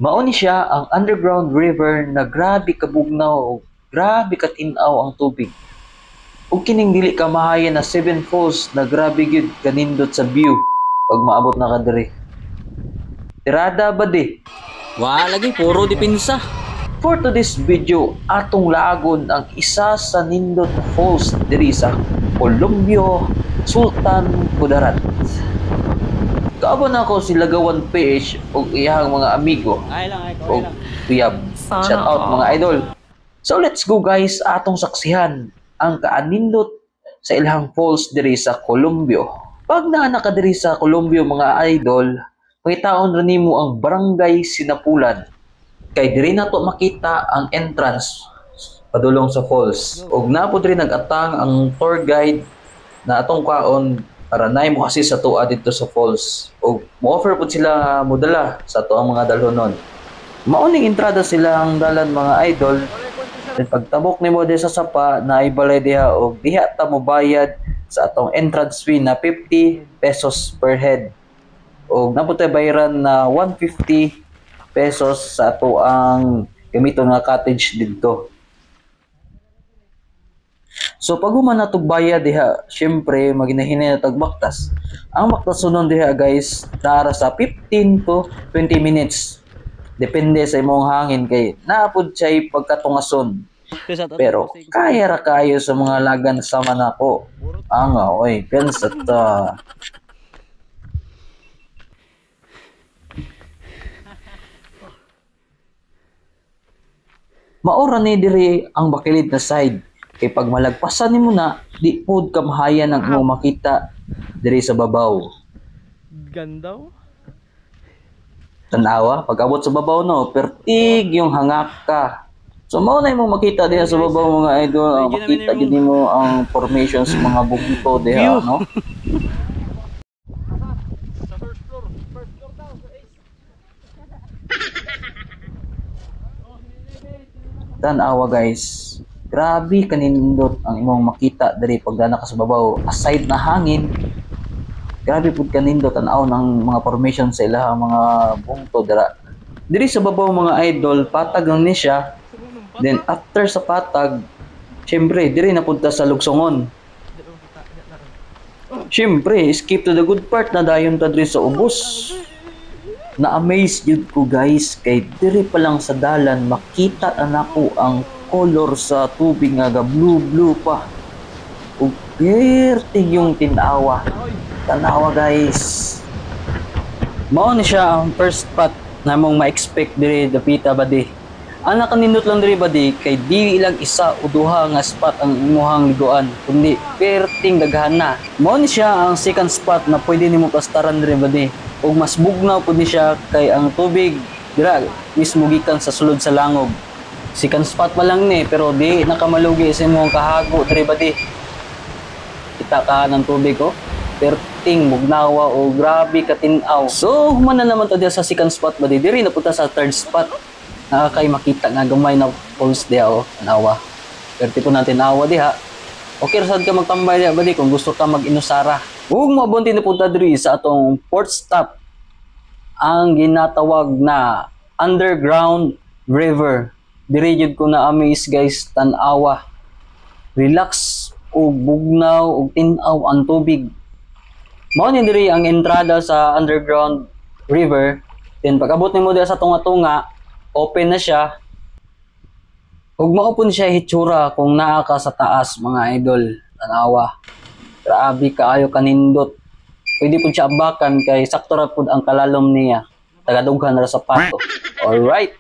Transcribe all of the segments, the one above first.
Mao ni siya ang underground river na grabe kabugnaw o grabe katinaw ang tubig. Ug kining dili ka mahayan na Seven Falls na grabe gyud kanindot sa view pag maabot na ka diri. Tirada ba di? Wala lagi, puro dipinsa. For today's video, atong laagon ang isa sa nindot falls diri sa Colombio, Sultan Kudarat. Kaabon ako si Lagawan PH ug iyang mga amigo Ay lang, ug tuyab. Shout out mga idol. So let's go guys, atong saksihan ang kaanindot sa Ilhang Falls diri sa Colombio. Pag naa ka diri sa Colombio mga idol, pakitaon ra nimo ang Barangay Sinapulan. Kay diri na to makita ang entrance padulong sa falls. Ug napod rin nag-atang ang tour guide na atong kaon para nay mo assist sa tuwa dito sa falls. Ug mo-offer pud sila modala sa tuang mga dalhonon. Mauning entrada sila ang dalan mga idol. Then pagtabok nimo di sa sapa na ibalay diha og diha ta mo bayad sa atong entrance fee na 50 pesos per head. Og napod tay bayaran na 150 pesos sa ato ang gamiton nga cottage dito. So pag human na bayad diha, syempre maginahinay na tagbaktas. Ang baktas sunon diha guys, dara sa 15 to 20 minutes. Depende sa imong hangin kay naapod siya pagkatungason. Pero kaya ra kayo sa mga lagan sa manako. Anga oy, pensa ta. Maura ni diri ang bakilid na side. Kay pag malagpasan nimo na, di pud ka mahayan ang imong makita diri sa babaw. Gandaw. Tanawa, pag abot sa babaw no, pertig yung hangak ka. So mao na imong makita diha sa babaw mga idol, ang makita gid nimo ang formations mga bugito diha, no? Tanawa guys. Grabe kanindot ang imong makita diri pagdana ka sa babaw. Aside na hangin, grabe pud kanindot tanaw ng mga formation sa ilaha mga bungto dira. Diri sa babaw mga idol, patag lang ni siya. Then after sa patag, syempre diri na punta sa lugsongon. Syempre, skip to the good part na dayon ta diri sa ubos. Na-amaze jud ko guys kay diri pa lang sa dalan makita na nako ang color sa tubig nga blue pa. Ug pertig yung tinawa. Tanawa guys. Mao ni siya ang first spot na mong ma-expect diri dapita badi. Ang nakanindot lang diri badi kay di ilang isa o duha nga spot ang imuhang liguan kundi perting daghan na. Mao ni siya ang second spot na pwede nimo pastaran diri badi. Ug mas bugnaw pud ni siya kay ang tubig dira mismo gikan sa sulod sa langog. Second spot pa lang ni pero di nakamalugi sa imong kahago diri badi. Kita ka ng tubig ko. Perting bugnawa o grabe katinaw. So human na naman to diya sa second spot badi. Diri na punta sa third spot. Nakakay makita nga gamay na falls diha o tanawa. Perti po natin awa diha. Okay ra sad ka magtambay diha badi kung gusto ka mag-inusara. Ug mabunti na punta diri sa atong fourth stop ang ginatawag na underground river. Diri jud ko na amaze guys, tan-awa. Relax ug bugnaw ug tin-aw ang tubig. Mao ni diri ang entrada sa underground river. Then pag abot nimo diha sa tunga-tunga, open na siya. Ug mao pud siya hitsura kung naa ka sa taas mga idol. Tan-awa. Grabe kaayo kanindot. Pwede pud siya abakan kay sakto ra pud ang kalalom niya. Tagadughan ra sa pato. All right.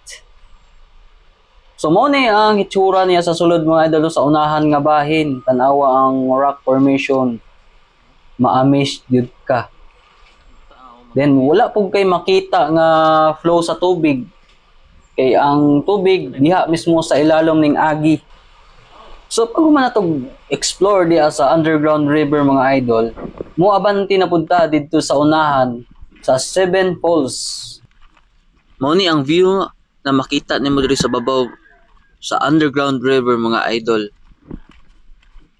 So mo ni ang hitsura niya sa sulod mga idol sa unahan nga bahin. Tanawa ang rock formation. Ma-amaze jud ka. Then wala pug kay makita nga flow sa tubig. Kay ang tubig diha mismo sa ilalom ning agi. So pag man natog explore diha sa underground river mga idol, mo abanti na punta didto sa unahan sa Seven Falls. Mao ni ang view na makita nimo diri sa babaw sa underground river mga idol.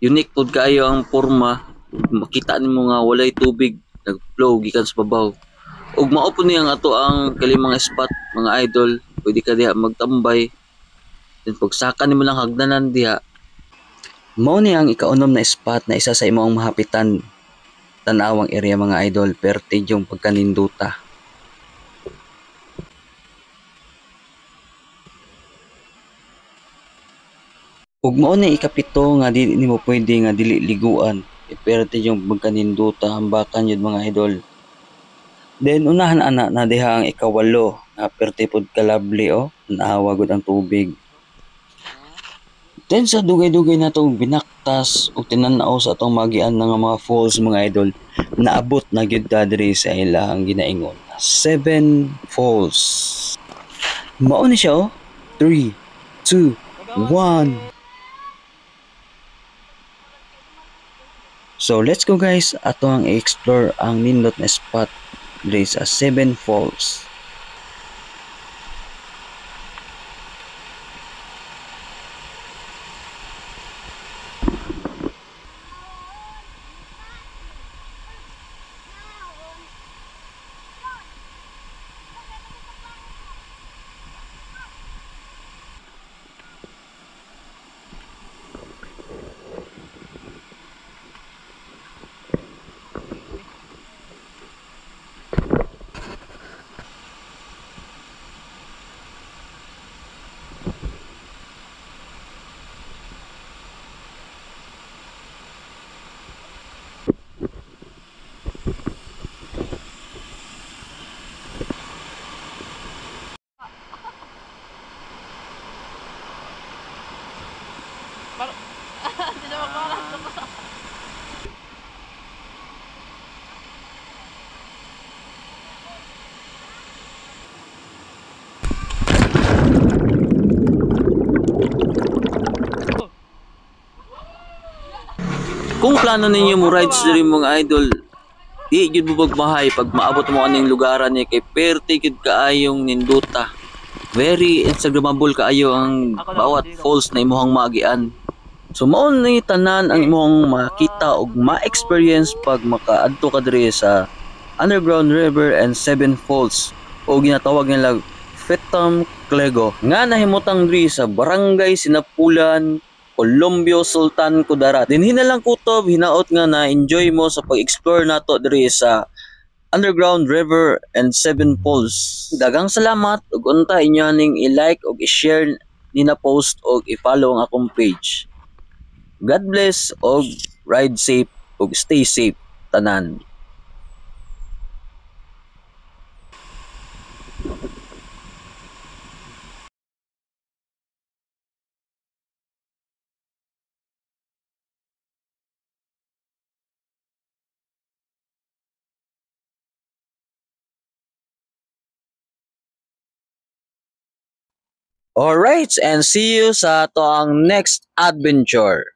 Unique pud kaayo ang porma, makita nimo nga walay tubig nagflow gikan sa babaw. ug mao po niya ang ato ang kalimang spot mga idol. Pwede ka diha magtambay. Then pagsaka nimo lang hagdanan diha. Mao ni ang ikaunom na spot na isa sa imong mahapitan tan-awang area mga idol, perti yung pagkaninduta. Ug mao ni ikapito nga dili nimo pwede nga dili liguan, perti yung pagkaninduta hambakan yun mga idol. Then unahan ana na diha ang ikawalo nga perti pod kalabli naawa gud ang tubig. Then sa dugay-dugay natong binaktas ug tinan-aw sa atong magian nga mga falls mga idol, naabot na gyud ta diri sa ilahang ginaingon. 7 falls. Mao ni siya 3, 2, 1. So let's go guys, ato ang i-explore ang nindot na spot diri sa 7 falls. Kung plano ninyo mo rides diri mga idol, di gyud mo magmahay pag maabot mo aning lugaran ni kay perti gyud kaayong ninduta. Very instagramable kaayo ang bawat falls na imong magian. So mao ni tanan ang imong makita ug ma-experience pag makaadto ka diri sa Underground River and 7 Falls o ginatawag nila Fetam Clego nga nahimutang diri sa Barangay Sinapulan, Colombio, Sultan Kudarat. Dinhi na lang kutob hinaot nga na-enjoy mo sa pag-explore nato diri sa Underground River and 7 Falls. Daghang salamat ug unta inyo ning i-like ug i-share ni na post ug i-follow ang akong page. God bless ug ride safe ug stay safe tanan. Alright, and see you sa to ang next adventure.